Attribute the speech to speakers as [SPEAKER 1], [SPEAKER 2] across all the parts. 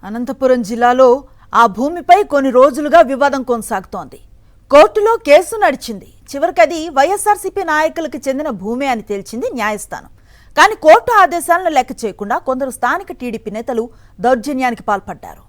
[SPEAKER 1] అనంతపురం జిల్లాలో ఆ భూమిపై కొన్ని రోజులుగా వివాదం కొనసాగుతోంది. కోర్టులో కేసు నడిచింది. చివరికి అది వైఎస్ఆర్సీపీ నాయకులకు చెందిన భూమే అని తేల్చింది న్యాయస్థానం. కానీ కోర్టు ఆదేశాలను లెక్క చేయకుండా కొందరు స్థానిక టీడీపీ నేతలు దౌర్జన్యానికి పాల్పడ్డారు.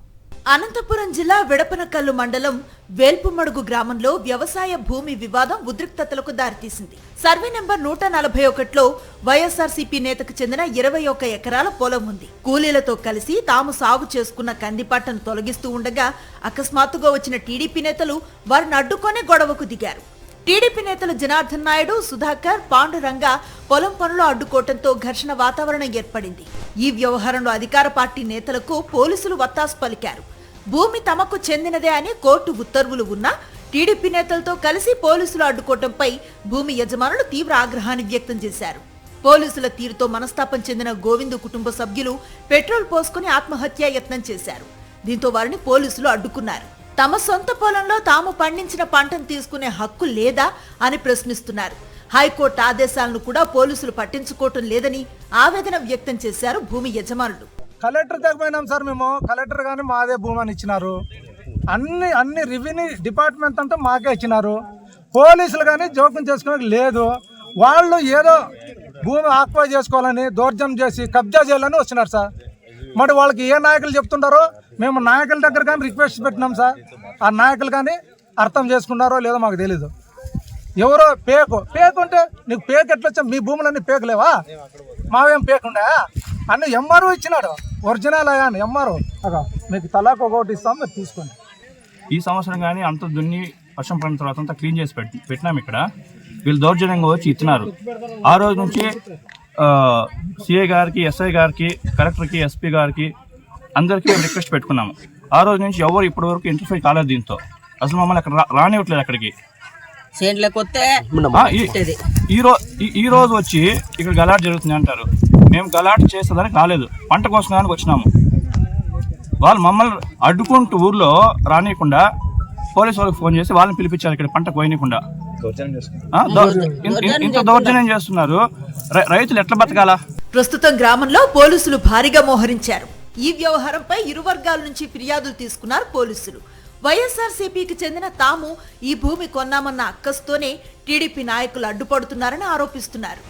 [SPEAKER 1] అనంతపురం జిల్లా విడపనకల్లు మండలం వేల్పుమడుగు గ్రామంలో వ్యవసాయ భూమి వివాదం ఉద్రిక్తతలకు దారితీసింది. సర్వే నెంబర్ 141లో వైఎస్ఆర్సీపీ నేతకు చెందిన 21 ఎకరాల పొలం ఉంది. కూలీలతో కలిసి తాము సాగు చేసుకున్న కంది పంటను తొలగిస్తూ ఉండగా అకస్మాత్తుగా వచ్చిన టీడీపీ నేతలు వారిని అడ్డుకొని గొడవకు దిగారు. టీడీపీ నేతలు జనార్దన్ నాయుడు, సుధాకర్, పాండురంగ పొలం పనులు అడ్డుకోవడంతో ఘర్షణ వాతావరణం ఏర్పడింది. ఈ వ్యవహారంలో అధికార పార్టీ నేతలకు పోలీసులు వత్తాసు పలికారు. భూమి తమకు చెందినదే అని కోర్టు ఉత్తర్వులు ఉన్నా టీడీపీ నేతలతో కలిసి పోలీసులు అడ్డుకోవడంపై భూమి యజమానులు తీవ్ర ఆగ్రహాన్ని వ్యక్తం చేశారు. పోలీసుల తీరుతో మనస్తాపం చెందిన గోవిందు కుటుంబ సభ్యులు పెట్రోల్ పోసుకుని ఆత్మహత్యా యత్నం చేశారు. దీంతో వారిని పోలీసులు అడ్డుకున్నారు. తమ సొంత పొలంలో తాము పండించిన పంటను తీసుకునే హక్కు లేదా అని ప్రశ్నిస్తున్నారు. హైకోర్టు ఆదేశాలను కూడా పోలీసులు పట్టించుకోవటం లేదని ఆవేదన వ్యక్తం చేశారు భూమి యజమానులు.
[SPEAKER 2] కలెక్టర్ దగ్గర పోయినాం సార్, మేము కలెక్టర్ కానీ మాదే భూమి అని ఇచ్చినారు. అన్ని రెవెన్యూ డిపార్ట్మెంట్ అంతా మాకే ఇచ్చినారు. పోలీసులు కానీ జోక్యం చేసుకోవడానికి లేదు. వాళ్ళు ఏదో భూమి ఆక్యుపై చేసుకోవాలని దౌర్జన్యం చేసి కబ్జా చేయాలని వచ్చినారు సార్. మరి వాళ్ళకి ఏ నాయకులు చెప్తుంటారో మేము నాయకుల దగ్గర కానీ రిక్వెస్ట్ పెట్టినాం సార్. ఆ నాయకులు కానీ అర్థం చేసుకున్నారో లేదో మాకు తెలీదు. ఎవరో పేకు ఉంటే నీకు పేకు ఎట్లా వచ్చా? మీ భూములన్నీ పేకులేవా? మావేం పేకుండే అన్ని ఎంఆర్ఓ ఇచ్చినాడు. ఒరిజినల్ అయ్యాను ఎంఆర్ఓ. మీకు తలాకు ఒకటి ఇస్తాం, మీరు తీసుకోండి.
[SPEAKER 3] ఈ సంవత్సరం కానీ అంత దున్ని వర్షం పడిన తర్వాత అంతా క్లీన్ చేసి పెట్టినాం. ఇక్కడ వీళ్ళు దౌర్జన్యంగా వచ్చి ఇచ్చినారు. ఆ రోజు నుంచి సిఐ గారికి, ఎస్ఐ గారికి, కలెక్టర్కి, ఎస్పీ గారికి అందరికీ రిక్వెస్ట్ పెట్టుకున్నాము. ఆ రోజు నుంచి ఎవరు ఇప్పటి వరకు ఇంటర్ఫైర్ కాలేదు. దీంతో అసలు మమ్మల్ని అక్కడ రానివ్వట్లేదు. అక్కడికి ఈ రోజు వచ్చి ఇక్కడ గలాట్ జరుగుతుంది అంటారు. మేము గలాట్ చేసేదానికి రాలేదు, పంట కోసడానికి వచ్చినాము. వాళ్ళు మమ్మల్ని అడ్డుకుంటూ ఊర్లో రానియకుండా పోలీసు వాళ్ళకి ఫోన్ చేసి వాళ్ళని పిలిపించారు. ఇక్కడ పంట కోయనీయకుండా ఇంత దౌర్జన్యం చేస్తున్నారు. రైతులు ఎట్లా బతకాలా?
[SPEAKER 1] ప్రస్తుతం గ్రామంలో పోలీసులు భారీగా మోహరించారు. ఈ వ్యవహారంపై ఇరు వర్గాల నుంచి ఫిర్యాదులు తీసుకున్నారు పోలీసులు. వైఎస్ఆర్సీపీకి చెందిన తాము ఈ భూమి కొన్నామన్న అక్కస్తోనే టీడీపీ నాయకులు అడ్డుపడుతున్నారని ఆరోపిస్తున్నారు.